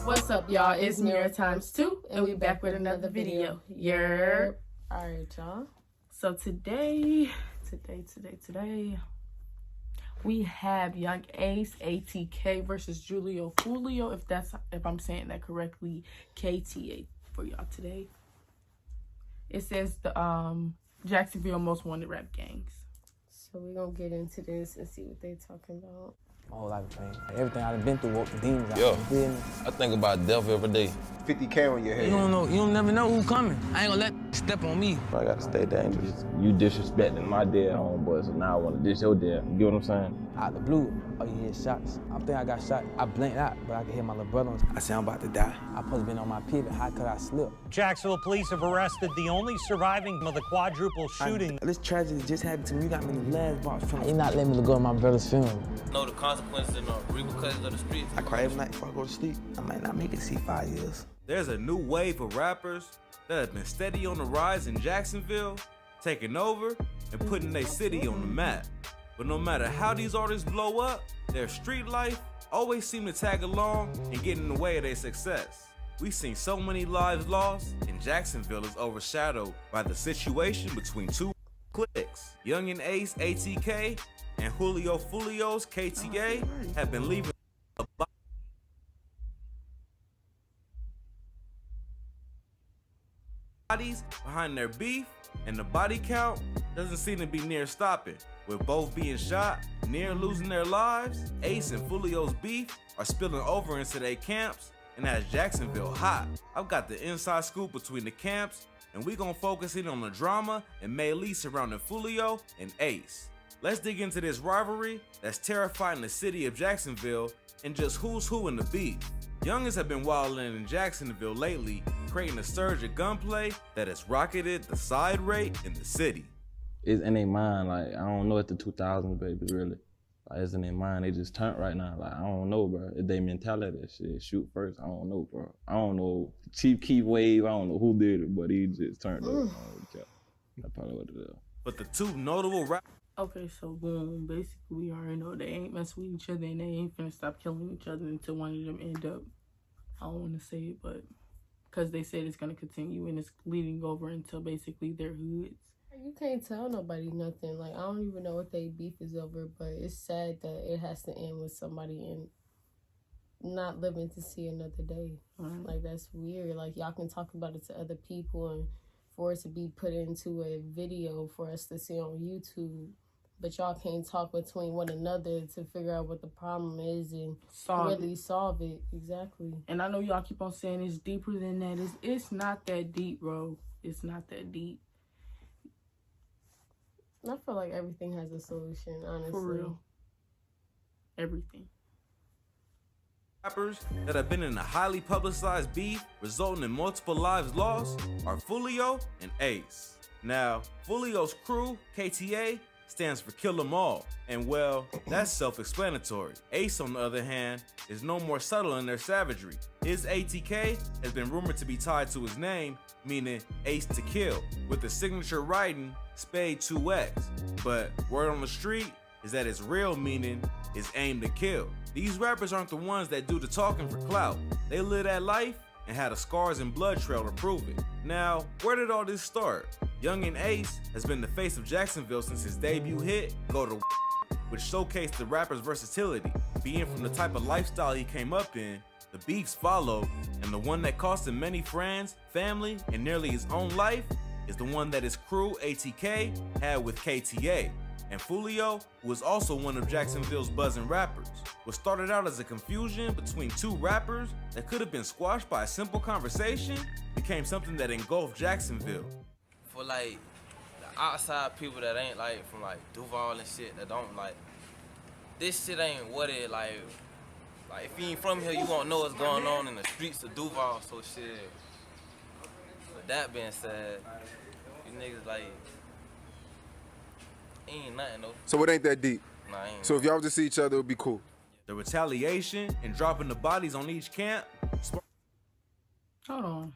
What's up, y'all? It's Mirror Times 2, and we back with another video. Yerp. Alright, y'all. So today, we have Young Ace, ATK versus Fulio, if I'm saying that correctly, KTA for y'all today. It says the Jacksonville Most Wanted Rap Gangs. So we're gonna get into this and see what they talking about. A whole lot of things. Everything I've been through, woke the demons out of me. I think about death every day. 50K on your head. You don't know, you don't never know who's coming. I ain't gonna let step on me. I gotta stay dangerous. You disrespecting my dead homeboy, so now I wanna diss your dad. You get what I'm saying? Out the blue, all you hear is shots. I think I got shot. I blinked out, but I could hear my little brother. I said, I'm about to die. I supposed to been on my pivot. How could I slip? Jacksonville police have arrested the only surviving of the quadruple shooting. This tragedy just happened to me. You got me in the last box. You not letting me go to my brother's funeral. Know the consequences and the repercussions of the streets. I cry every night before I go to sleep. I might not make it see 5 years. There's a new wave of rappers that have been steady on the rise in Jacksonville, taking over and putting their city on the map. But no matter how these artists blow up, their street life always seem to tag along and get in the way of their success. We've seen so many lives lost, and Jacksonville is overshadowed by the situation between two cliques. Young and Ace, ATK, and Fulio's KTA have been leaving bodies behind their beef, and the body count doesn't seem to be near stopping. With both being shot, near losing their lives, Ace and Fulio's beef are spilling over into their camps and has Jacksonville hot. I've got the inside scoop between the camps, and we gonna focus in on the drama and melee surrounding Fulio and Ace. Let's dig into this rivalry that's terrifying the city of Jacksonville and just who's who in the beef. Youngins have been wilding in Jacksonville lately, creating a surge of gunplay that has rocketed the side rate in the city. It's in their mind, like, I don't know if the 2000s, baby, really. Like, it's in their mind, they just turned right now. Like, I don't know, bro. It's their mentality, that shit, shoot first, I don't know, bro. I don't know, Chief Keef Wave, I don't know who did it, but he just turned up. That's probably what it is. But the two notable rappers. Okay, so boom, basically we already know they ain't messing with each other and they ain't finna stop killing each other until one of them end up, I don't want to say it, but because they said it's going to continue and it's leading over until basically their hoods. You can't tell nobody nothing. Like, I don't even know what they beef is over, but it's sad that it has to end with somebody and not living to see another day. Like, that's weird. Like, y'all can talk about it to other people and for it to be put into a video for us to see on YouTube, but y'all can't talk between one another to figure out what the problem is and really solve it. Exactly. And I know y'all keep on saying it's deeper than that. It's not that deep, bro. It's not that deep. I feel like everything has a solution, honestly. For real. Everything. Rappers that have been in a highly publicized beef resulting in multiple lives lost are Fulio and Ace. Now, Fulio's crew, KTA, stands for Kill 'Em All, and well, that's self-explanatory. Ace, on the other hand, is no more subtle in their savagery. His ATK has been rumored to be tied to his name, meaning Ace to Kill, with the signature writing Spade 2X, but word on the street is that its real meaning is aim to kill. These rappers aren't the ones that do the talking for clout. They live that life and had a scars and blood trail to prove it. Now, where did all this start? Young and Ace has been the face of Jacksonville since his debut hit, Go to which showcased the rapper's versatility. Being from the type of lifestyle he came up in, the beefs followed, and the one that cost him many friends, family, and nearly his own life is the one that his crew, ATK, had with KTA. And Fulio, who is also one of Jacksonville's buzzing rappers. What started out as a confusion between two rappers that could have been squashed by a simple conversation became something that engulfed Jacksonville. For like the outside people that ain't like from like Duval and shit, that don't like, this shit ain't what it like if you ain't from here, you won't know what's going on in the streets of Duval, so shit. With that being said, you niggas like, ain't nothing though. So it ain't that deep? Nah, ain't. So if y'all just see each other, it would be cool? The retaliation and dropping the bodies on each camp. Hold on.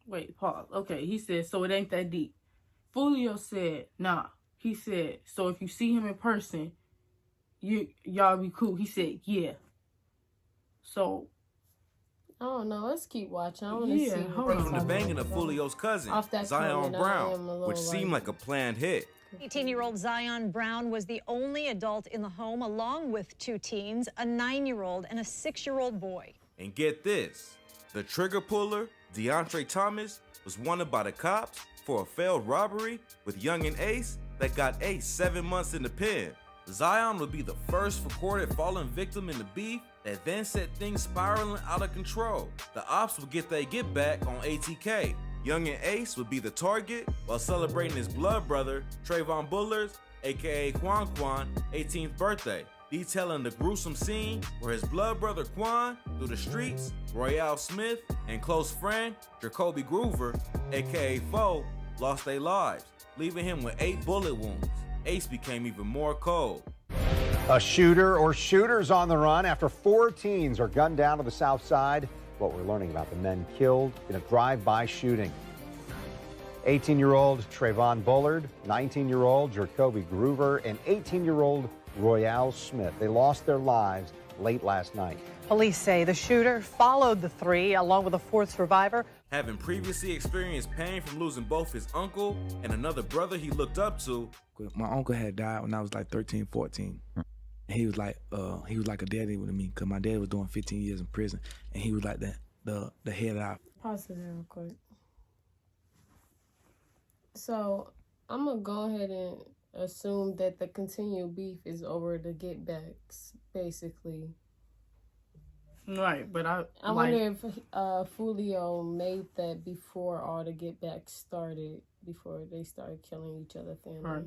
Wait, pause. Okay, he said, so it ain't that deep. Fulio said, nah. He said, so if you see him in person, y'all be cool. He said, yeah. So I don't know. Let's keep watching. I want to Yeah, see. hold what on. From the banging of Fulio's cousin, Off that Zion comment, I am Brown, a little which seemed like a planned hit. 18-year-old Zion Brown was the only adult in the home, along with 2 teens, a 9-year-old and a 6-year-old boy. And get this, the trigger puller, DeAndre Thomas, was wanted by the cops for a failed robbery with Young and Ace that got Ace 7 months in the pen. Zion would be the first recorded fallen victim in the beef that then set things spiraling out of control. The ops would get their get back on ATK. Young and Ace would be the target while celebrating his blood brother, Trayvon Bullard's, aka Quan, 18th birthday, detailing the gruesome scene where his blood brother Quan, through the streets, Royale Smith, and close friend, Jacoby Groover, aka Foe, lost their lives, leaving him with 8 bullet wounds. Ace became even more cold. A shooter or shooters on the run after 4 teens are gunned down to the south side. What we're learning about the men killed in a drive-by shooting. 18-year-old Trayvon Bullard, 19-year-old Jacoby Groover, and 18-year-old Royale Smith. They lost their lives late last night. Police say the shooter followed the 3 along with a 4th survivor. Having previously experienced pain from losing both his uncle and another brother he looked up to. My uncle had died when I was like 13, 14. And he was like a daddy with me, because my dad was doing 15 years in prison, and he was like the head of our. Pause it real quick. So I'm gonna go ahead and assume that the continued beef is over the get backs, basically. right, but I wonder if Fulio made that before all the get backs started, before they started killing each other family. Right.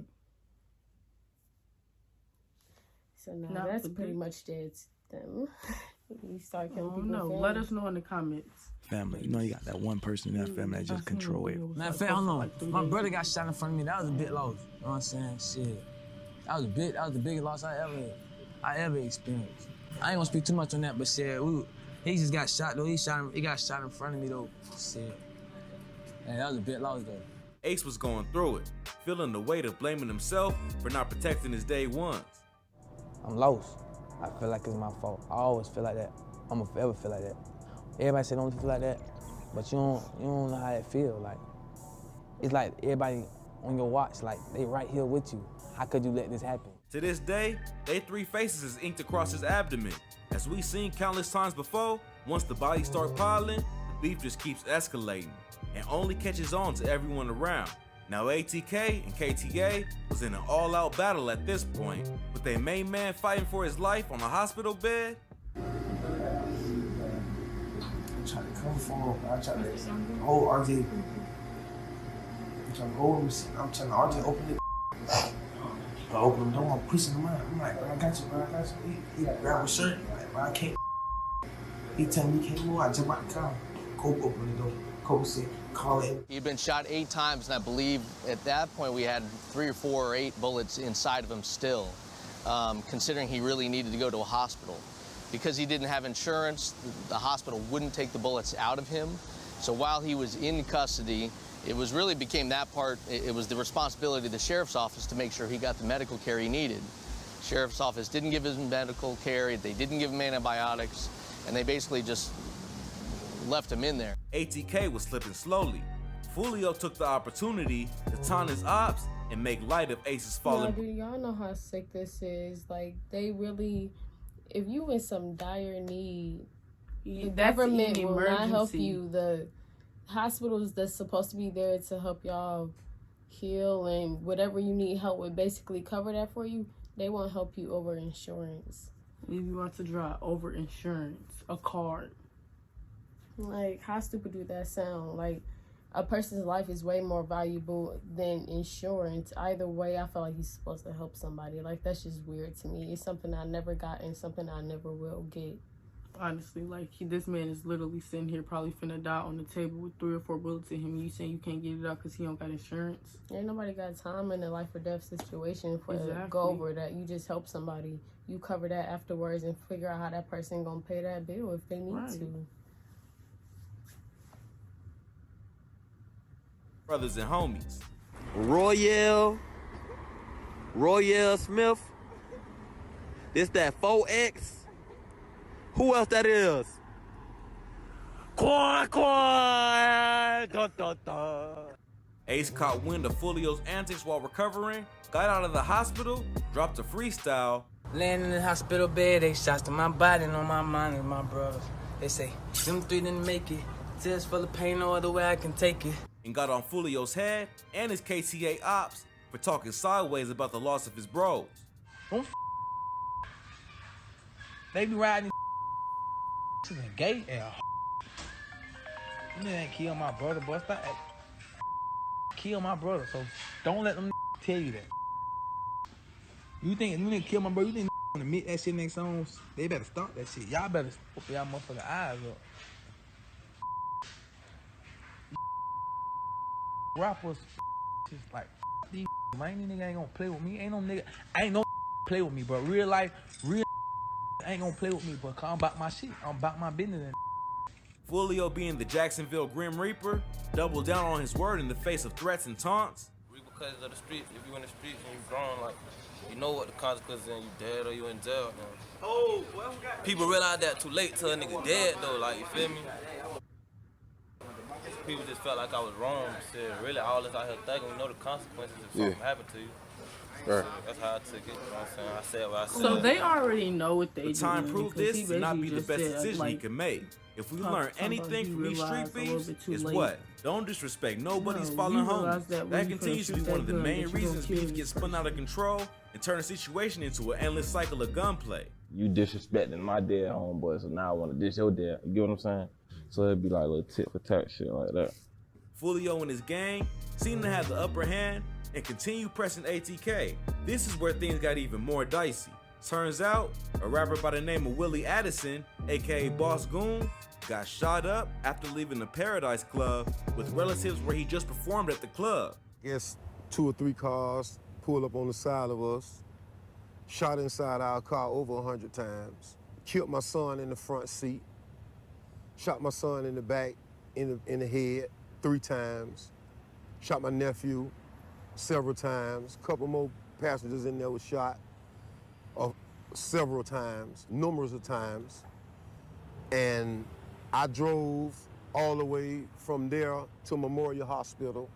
So now Now, that's the pretty big- much dead to them. You start killing Oh, people. no. Let us know in the comments. Family. You know, you got that one person in that family that just control it. Matter of fact, hold on. My brother got shot in front of me. That was a big loss. You know what I'm saying? Shit. That was the biggest loss I ever experienced. I ain't gonna speak too much on that, but shit, he just got shot though. He got shot in front of me though. Shit. Man, that was a big loss though. Ace was going through it, feeling the weight of blaming himself for not protecting his day ones. I'm lost. I feel like it's my fault. I always feel like that. I'm gonna forever feel like that. Everybody say don't feel like that, but you don't know how it feel. Like, it's like everybody on your watch, like they right here with you. How could you let this happen? To this day, they 3 faces is inked across his abdomen. As we've seen countless times before, once the bodies start piling, the beef just keeps escalating and only catches on to everyone around. Now ATK and KTA was in an all-out battle at this point, with their main man fighting for his life on a hospital bed. I'm trying to come for him. I'm trying to hold RJ. I'm trying to hold him. I'm trying to RJ open it. I open him door, I'm pushing him out. I'm like, bro, I got you, bro, I got you. He grab my shirt. I'm like, bro, I can't. He tell me he can't move. I jump out the car. Cope open the door. Cope said, call it. He'd been shot 8 times, and I believe at that point we had 3 or 4 or 8 bullets inside of him still, considering he really needed to go to a hospital. Because he didn't have insurance, the hospital wouldn't take the bullets out of him. So while he was in custody, it was really became that part, it was the responsibility of the sheriff's office to make sure he got the medical care he needed. Sheriff's office didn't give him medical care, they didn't give him antibiotics, and they basically just left him in there. ATK was slipping slowly. Fulio took the opportunity to taunt his ops and make light of Ace's fallen. No, dude, y'all know how sick this is. Like, they really, if you in some dire need, the government will not help you. The hospitals that's supposed to be there to help y'all heal and whatever you need help with, basically cover that for you, they won't help you over insurance. If you want to draw over insurance, a card. Like, how stupid do that sound? Like, a person's life is way more valuable than insurance. Either way, I feel like you're supposed to help somebody. Like, that's just weird to me. It's something I never got and something I never will get. Honestly, like, this man is literally sitting here probably finna die on the table with 3 or 4 bullets in him. You saying you can't get it out because he don't got insurance? Ain't nobody got time in a life or death situation for to go over that. You just help somebody. You cover that afterwards and figure out how that person gonna pay that bill if they need to. Brothers and homies. Royale Smith, This that 4X. Who else that is? Quan, Quan. Dun, dun, dun. Ace caught wind of Fulio's antics while recovering, got out of the hospital, dropped a freestyle. Laying in the hospital bed, they shots to my body and on my mind and my brothers. They say, them three didn't make it. Tears full of pain, no other way I can take it. And got on Fulio's head and his KTA ops for talking sideways about the loss of his bros. Don't they be riding to the gate and you ain't kill my brother, boy. Stop kill my brother, so don't let them tell you that. You think you didn't kill my brother, you didn't admit that shit next songs, they better stop that shit. Y'all better open y'all motherfucking eyes up. Rappers just like these man, these nigga ain't gonna play with me. Ain't no play with me, but real life, ain't gonna play with me, but I'm about my shit. I'm about my business. Fulio, being the Jacksonville Grim Reaper, doubled down on his word in the face of threats and taunts. Because of the streets, if you in the streets and you grown, like, you know what the consequences and you dead or you in jail. People realize that too late till a nigga dead though, like, you feel me? People just felt like I was wrong. Shit, really, all this out here thugging, we know the consequences if something happened to you. Right. That's how I took it. You know what I'm saying? I said what I said. So they already know what they do. But time proved this to not be the best decision he could make. If we learn anything from these street beefs, it's what? Don't disrespect nobody's fallen homies. That continues to be one of the main reasons beef gets spun out of control and turn a situation into an endless cycle of gunplay. You disrespecting my dead homeboy, so now I want to dish your dad. You get what I'm saying? So it'd be like a little tit for tat shit like that. Fulio and his gang seem to have the upper hand and continue pressing ATK. This is where things got even more dicey. Turns out, a rapper by the name of Willie Addison, aka Boss Goon, got shot up after leaving the Paradise Club with relatives where he just performed at the club. Guess 2 or 3 cars pulled up on the side of us, shot inside our car over 100 times, killed my son in the front seat, shot my son in the back, in the head 3 times, shot my nephew several times, a couple more passengers in there were shot several times, numerous of times, and I drove all the way from there to Memorial Hospital,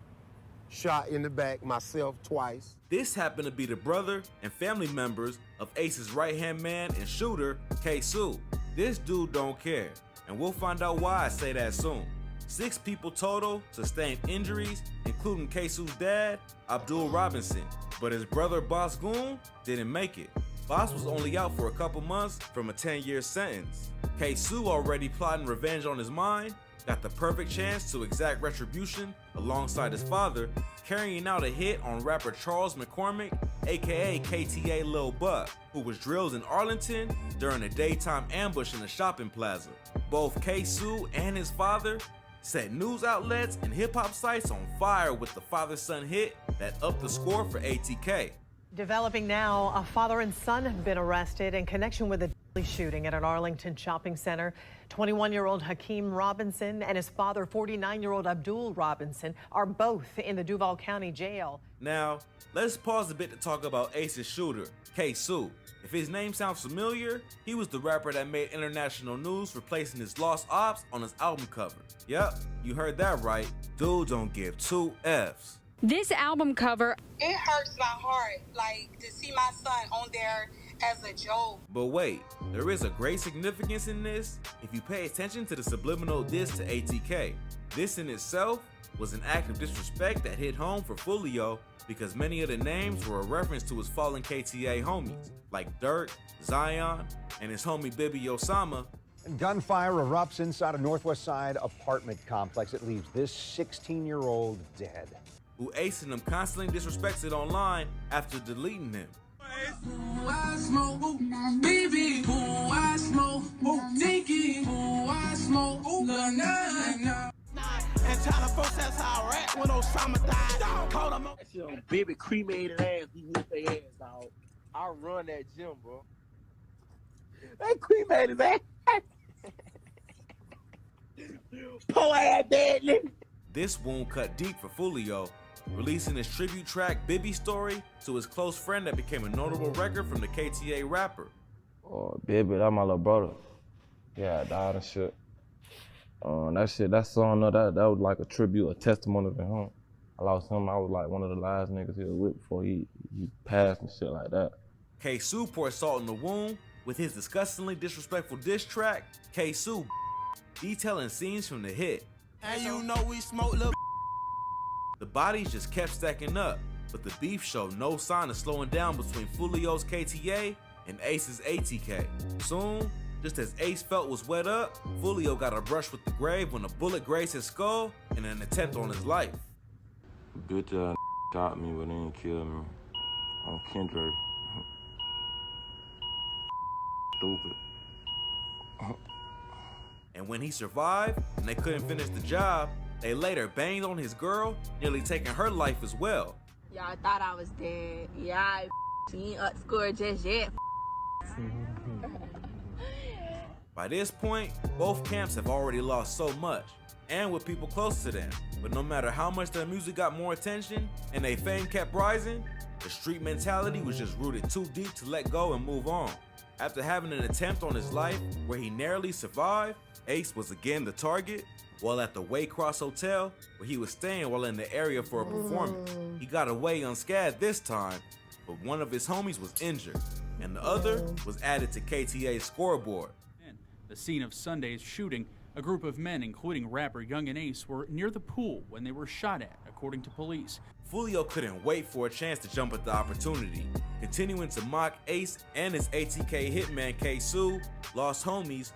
shot in the back myself twice. This happened to be the brother and family members of Ace's right-hand man and shooter, Keisu. This dude don't care, and we'll find out why I say that soon. 6 people total sustained injuries, including Keisu's dad, Abdul Robinson, but his brother Boss Goon didn't make it. Boss was only out for a couple months from a 10-year sentence. Keisu, already plotting revenge on his mind, got the perfect chance to exact retribution alongside his father, carrying out a hit on rapper Charles McCormick, aka KTA Lil Buck, who was drilled in Arlington during a daytime ambush in a shopping plaza. Both Keisu and his father set news outlets and hip-hop sites on fire with the father-son hit that upped the score for ATK. Developing now, a father and son have been arrested in connection with a deadly shooting at an Arlington shopping center. 21-year-old Hakeem Robinson and his father, 49-year-old Abdul Robinson, are both in the Duval County Jail. Now, let's pause a bit to talk about Ace's shooter, Keisu. If his name sounds familiar, he was the rapper that made international news for placing his Lost Ops on his album cover. Yep, you heard that right. Dude don't give 2 Fs. This album cover, it hurts my heart, like, to see my son on there as a joke. But wait, there is a great significance in this if you pay attention to the subliminal diss to ATK. This in itself was an act of disrespect that hit home for Fulio because many of the names were a reference to his fallen KTA homies, like Dirk, Zion, and his homie Bibi Osama. And gunfire erupts inside a Northwest Side apartment complex. It leaves this 16-year-old dead. Who Ace and them constantly disrespected online after deleting him. I smoke, baby, I smoke, Tiki, I smoke, and China folks, that's how I rap when Osama died. Call them up. Baby cremated ass, we whoop their ass, dog. I run that gym, bro. They cremated ass. Poor ass dead nigga. This wound cut deep for Fulio, releasing his tribute track Bibi Story to his close friend that became a notable record from the KTA rapper. Baby, that's my little brother. Yeah, died and shit. That song, that was like a tribute, a testimony to him. I lost him. I was like one of the last niggas he was with before he passed and shit like that. Keisu poured salt in the wound with his disgustingly disrespectful diss track, Keisu, detailing scenes from the hit. And you know we smoke little. The bodies just kept stacking up, but the beef showed no sign of slowing down between Fulio's KTA and Ace's ATK. Soon, just as Ace felt was wet up, Fulio got a brush with the grave when a bullet grazed his skull in an attempt on his life. Bitch ass shot me, but they didn't kill me. On Kendrick. Stupid. And when he survived and they couldn't finish the job, they later banged on his girl, nearly taking her life as well. Y'all thought I was dead. Yeah, she ain't outscored just yet. By this point, both camps have already lost so much, and with people close to them. But no matter how much their music got more attention and their fame kept rising, the street mentality was just rooted too deep to let go and move on. After having an attempt on his life where he narrowly survived, Ace was again the target, while at the Waycross Hotel, where he was staying while in the area for a performance. He got away unscathed this time, but one of his homies was injured, and the other was added to KTA's scoreboard. The scene of Sunday's shooting, a group of men, including rapper Young and Ace, were near the pool when they were shot at, according to police. Fulio couldn't wait for a chance to jump at the opportunity, continuing to mock Ace and his ATK hitman Keisu, lost homies.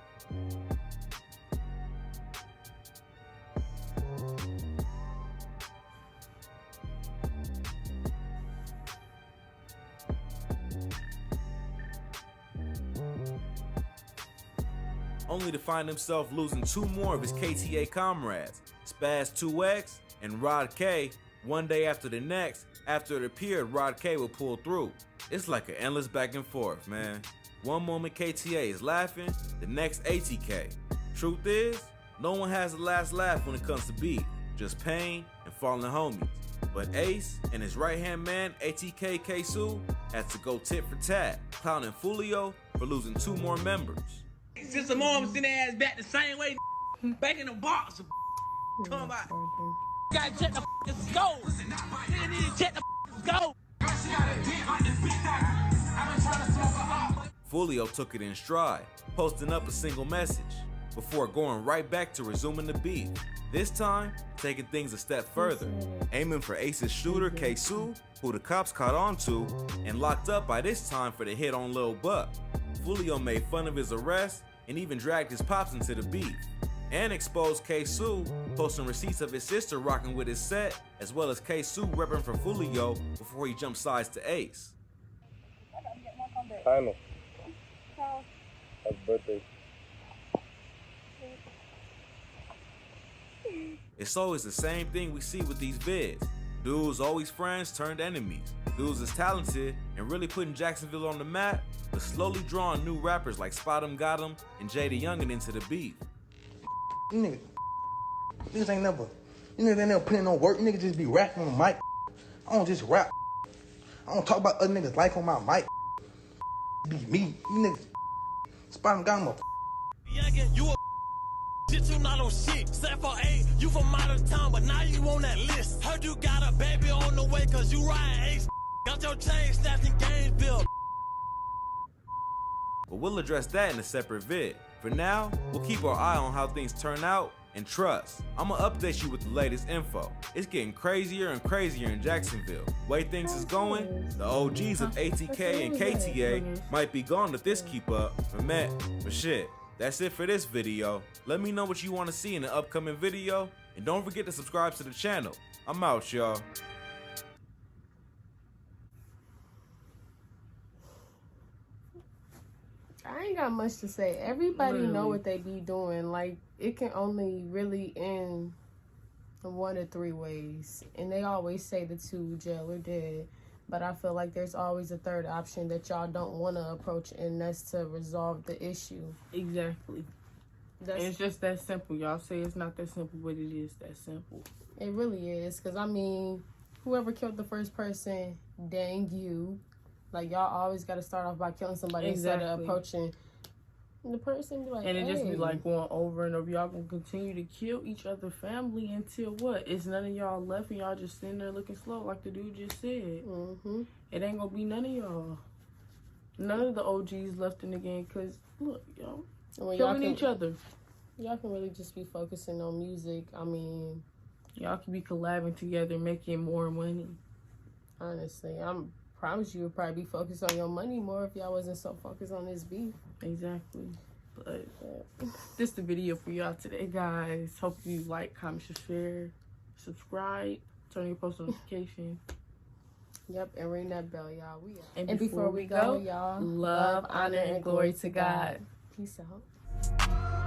Only to find himself losing two more of his KTA comrades, Spaz 2X and Rod K, one day after the next. After it appeared Rod K would pull through. It's like an endless back and forth, man. One moment KTA is laughing, the next ATK. Truth is, no one has the last laugh when it comes to beef, just pain and falling homies. But Ace and his right-hand man, ATK Keisu, had to go tit for tat, clowning Fulio for losing two more members. Since the mom send their ass back the same way, back in the box. Talking about, gotta check the scope. Nigga need to check the scope. Fulio took it in stride, posting up a single message, before going right back to resuming the beef. This time, taking things a step further, aiming for Ace's shooter, Keisu, who the cops caught on to, and locked up by this time for the hit on Lil Buck. Fulio made fun of his arrest and even dragged his pops into the beef, and exposed Keisu, posting receipts of his sister rocking with his set, as well as Keisu repping for Fulio before he jumped sides to Ace. I know. Happy birthday. It's always the same thing we see with these vids. Dudes always friends turned enemies. Dudes is talented and really putting Jacksonville on the map, but slowly drawing new rappers like Spot 'em Got 'em and Jada Youngin into the beef. Niggas ain't never, you niggas ain't never put in no work. You niggas just be rapping on the mic. I don't just rap. I don't talk about other niggas' life on my mic. Be me. You niggas, Spot 'em Got 'em. You a shit, you not on shit. Except for A, you from out of town, but now you on that list. Heard you got a baby on the way, cause you riding Ace. Got your chain snapped in Gainesville. But we'll address that in a separate vid. For now, we'll keep our eye on how things turn out, and trust, I'ma update you with the latest info. It's getting crazier and crazier in Jacksonville. Way things is going, the OGs of ATK and KTA might be gone if this keep up, but shit, that's it for this video. Let me know what you want to see in the upcoming video, and don't forget to subscribe to the channel. I'm out, y'all. I ain't got much to say. Everybody Literally. know what they be doing. Like, it can only really end in one of three ways. And they always say the two, jail or dead. But I feel like there's always a third option that y'all don't want to approach, and that's to resolve the issue. Exactly. It's just that simple. Y'all say it's not that simple, but it is that simple. It really is. Because, I mean, whoever killed the first person, dang you. Like, y'all always got to start off by killing somebody instead of approaching the person. Be like, and it just be hey. like going over and over. Y'all gonna continue to kill each other family until what? It's none of y'all left and y'all just sitting there looking slow like the dude just said. It ain't gonna be none of y'all. None of the OGs left in the game because, look, y'all killing each other. Y'all can really just be focusing on music. I mean, y'all can be collabing together, making more money. Honestly, I promise you would probably be focused on your money more if y'all wasn't so focused on this beef. Exactly. But this is the video for y'all today, guys. Hope you like, comment, share, subscribe, turn your post notification. Yep, and ring that bell, y'all. And before we go, y'all, love, honor, and glory to God. Peace out.